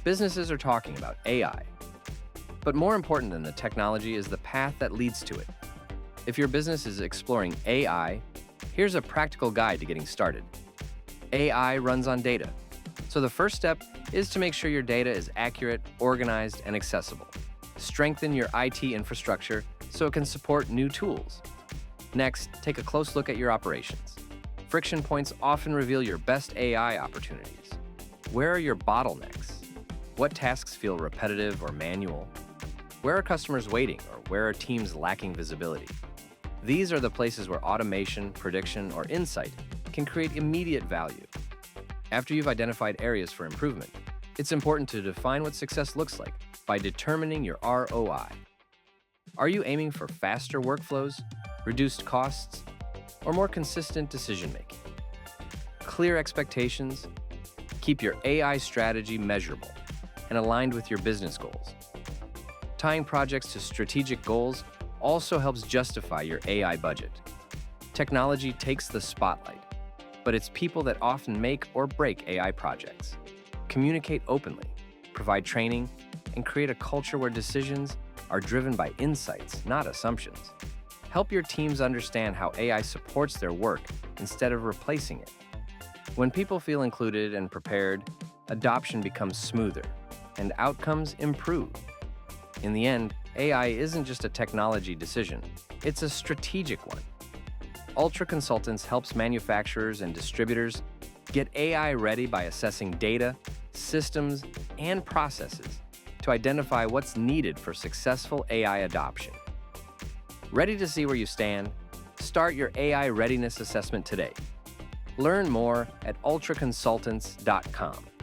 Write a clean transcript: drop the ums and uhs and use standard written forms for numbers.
Businesses are talking about AI, but more important than the technology is the path that leads to it. If your business is exploring AI, here's a practical guide to getting started. AI runs on data, so the first step is to make sure your data is accurate, organized, and accessible. Strengthen your IT infrastructure so it can support new tools. Next, take a close look at your operations. Friction points often reveal your best AI opportunities. Where are your bottlenecks? What tasks feel repetitive or manual? Where are customers waiting, or where are teams lacking visibility? These are the places where automation, prediction, or insight can create immediate value. After you've identified areas for improvement, it's important to define what success looks like by determining your ROI. Are you aiming for faster workflows, reduced costs, or more consistent decision-making? Clear expectations keep your AI strategy measurable and aligned with your business goals. Tying projects to strategic goals also helps justify your AI budget. Technology takes the spotlight, but it's people that often make or break AI projects. Communicate openly, provide training, and create a culture where decisions are driven by insights, not assumptions. Help your teams understand how AI supports their work instead of replacing it. When people feel included and prepared, adoption becomes smoother, and outcomes improve. In the end, AI isn't just a technology decision, it's a strategic one. Ultra Consultants helps manufacturers and distributors get AI ready by assessing data, systems, and processes to identify what's needed for successful AI adoption. Ready to see where you stand? Start your AI readiness assessment today. Learn more at ultraconsultants.com.